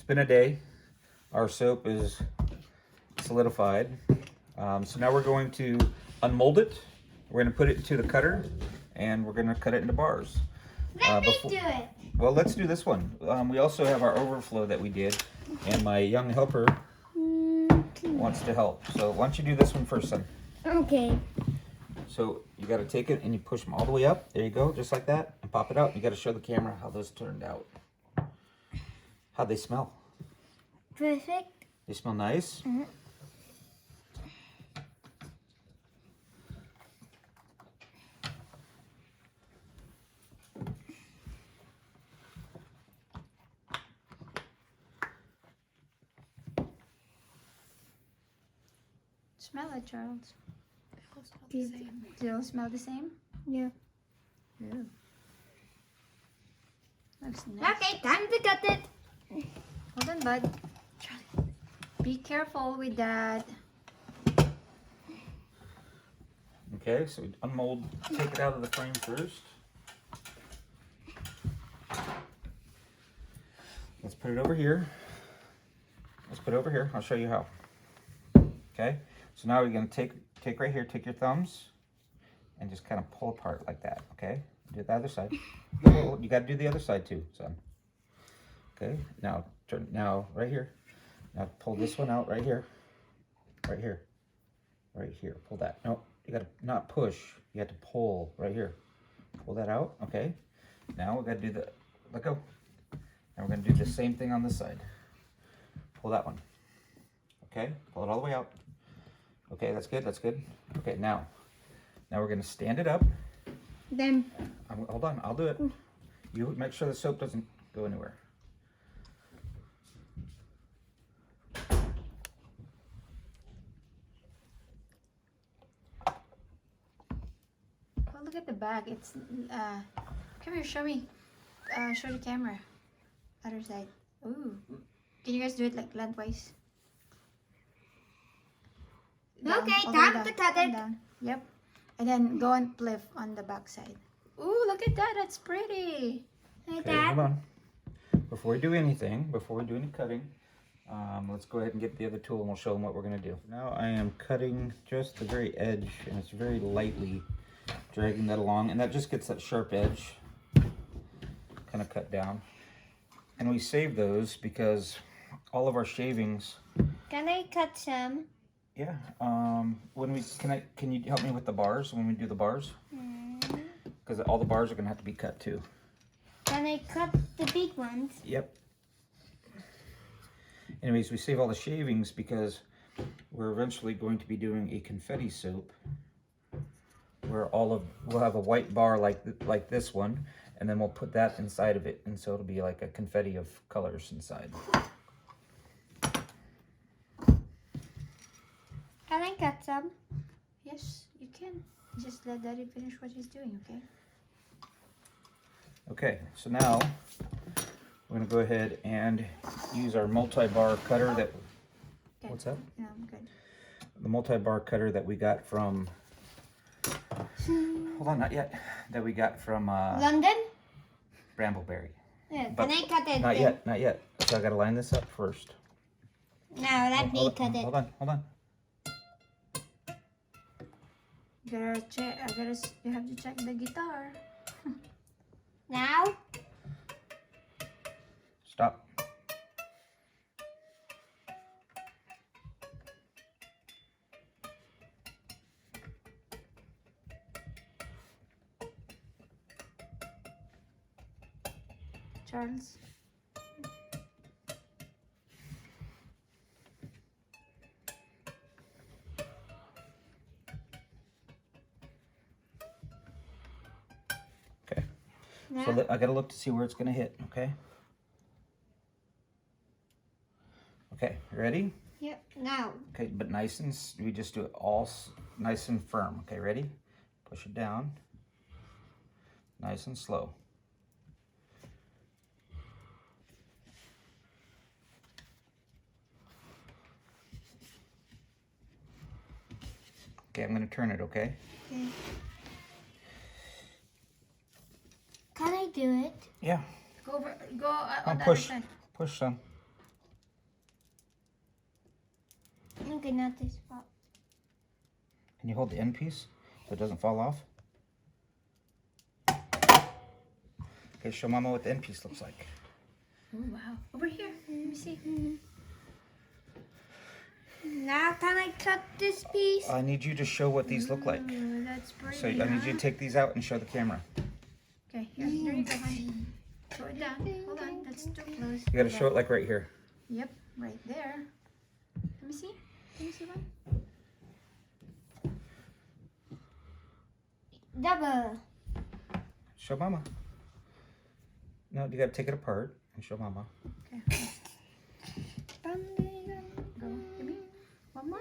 been a day. Our soap is solidified. So now we're going to unmold it. We're going to put it into the cutter, and we're going to cut it into bars. Let me do it. Well, let's do this one. We also have our overflow that we did, and my young helper wants to help. So why don't you do this one first, son? Okay. So you got to take it and you push them all the way up. There you go, just like that, and pop it out. You got to show the camera how those turned out. How'd they smell? Perfect. They smell nice. Mm-hmm. Smell it, Charles. They all smell the same? Yeah. Yeah. Looks nice. Okay, time to cut it. Hold on, bud. Charlie, be careful with that. Okay, so we unmold, take it out of the frame first. Let's put it over here. Let's put it over here. I'll show you how. Okay, so now we're going to take right here, take your thumbs, and just kind of pull apart like that, okay? Do the other side. Oh, you got to do the other side too, son. Okay, now turn, now right here. Now pull this one out right here. Right here. Right here. Pull that. No, you got to not push. You have to pull right here. Pull that out, okay? Now we got to do the, let go. And we're going to do the same thing on this side. Pull that one. Okay, pull it all the way out. Okay, that's good, that's good. Okay, now we're going to stand it up. Then. Hold on, I'll do it. You make sure the soap doesn't go anywhere. Well, look at the bag. It's come here, show me. Show the camera. Other side. Ooh. Can you guys do it like lengthwise? Down, Okay, all the way time down, to cut it. down. Yep. And then go and flip on the back side. Ooh, look at that. That's pretty. Like Okay, that. hold on. Before we do anything, before we do any cutting, let's go ahead and get the other tool and we'll show them what we're going to do. Now I am cutting just the very edge, and it's very lightly dragging that along, and that just gets that sharp edge kind of cut down. And we save those because all of our shavings. Can I cut some? Yeah. When we can you help me with the bars when we do the bars? Because all the bars are going to have to be cut too. Can I cut the big ones? Yep. Anyways, we save all the shavings because we're eventually going to be doing a confetti soap where we'll have a white bar like this one, and then we'll put that inside of it, and so it'll be like a confetti of colors inside. Can I cut some? Yes, you can. Just let Daddy finish what he's doing, okay? Okay, so now we're going to go ahead and use our multi-bar cutter that... Good. What's that? No, I'm good. The multi-bar cutter that we got from... Hold on, not yet. That we got from London? Brambleberry. Yeah, But can I cut it? Not then? yet, not yet. So I got to line this up first. Now let me cut it. Hold on, hold on. You gotta check. You have to check the guitar. Now? Stop. Charles. Okay. Now? So I gotta look to see where it's gonna hit, okay? Okay, you ready? Yep, now. Okay, but nice and, we just do it all nice and firm. Okay, ready? Push it down. Nice and slow. Okay, I'm gonna turn it, okay? Okay. Can I do it? Yeah. Go over, go on Come the push. other side. Push some. Okay, not this part. Can you hold the end piece so it doesn't fall off? Okay, show Mama what the end piece looks like. Oh wow. Over here. Let me see. Now can I cut this piece? I need you to show what these look like. Ooh, that's pretty. So I need you to take these out and show the camera. Okay, here you go, honey. Throw it down. Hold on, that's too close. You gotta show it like right here. Yep, right there. Let me see. Let me see one. Double. Show Mama. No, you gotta take it apart and show Mama. Okay. Go. Give me one more.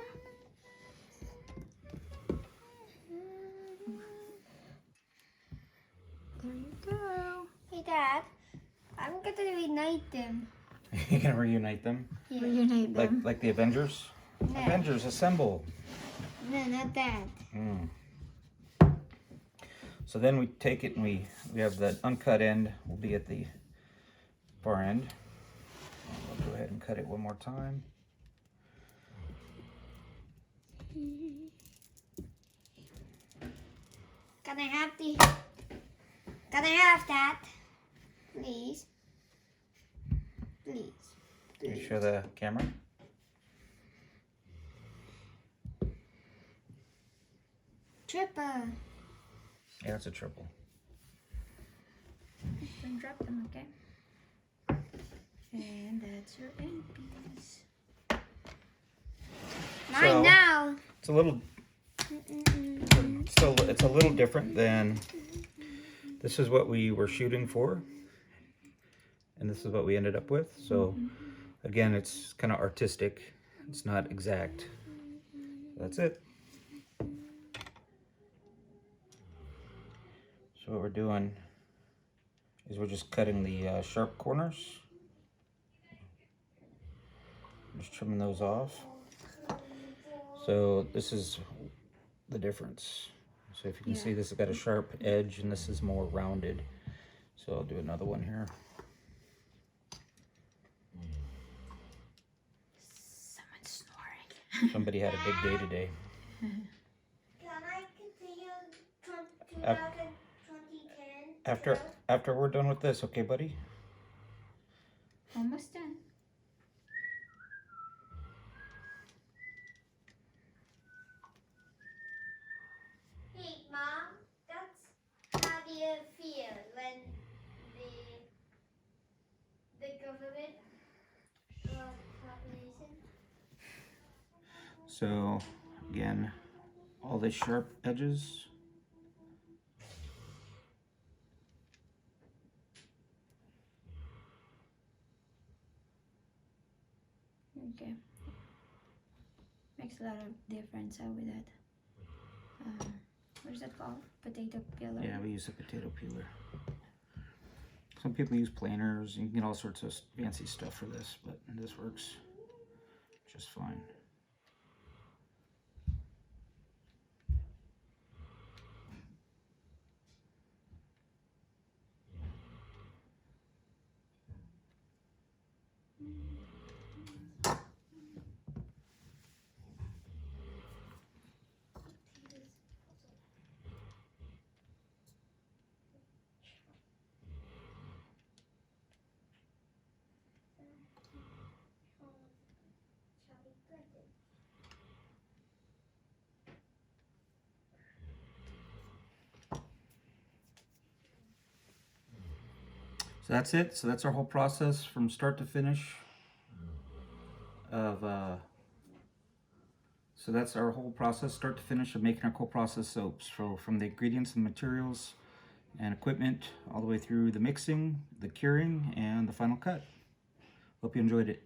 There you go. Hey, Dad. I'm gonna reunite them. You're gonna reunite them? Yeah. Reunite them. Like the Avengers? No. Avengers, assemble. No, not that. So then we take it and we have the uncut end will be at the far end. We'll go ahead and cut it one more time. Can I have that? Please. Please. Can you show the camera? Triple. Yeah, it's a triple. Don't drop them, okay? And that's your end piece. Mine So- now. It's a little it's a little different than this is what we were shooting for. And this is what we ended up with. So again, it's kind of artistic. It's not exact. That's it. So what we're doing is we're just cutting the sharp corners. Just trimming those off. So this is the difference. So if you can see, this has got a sharp edge and this is more rounded. So I'll do another one here. Someone's snoring. Somebody had a big day today. Can I continue 2010? After we're done with this, okay, buddy? Almost done. Hey, Mom, that's how do you feel when the government population? So again, all the sharp edges. Okay. Makes a lot of difference with that. What is that called? Potato peeler. Yeah, we use a potato peeler. Some people use planers. You can get all sorts of fancy stuff for this, but this works just fine. So that's it. So that's our whole process from start to finish of so that's our whole process start to finish of making our cold process soaps. So from the ingredients and materials and equipment all the way through the mixing, the curing, and the final cut. Hope you enjoyed it.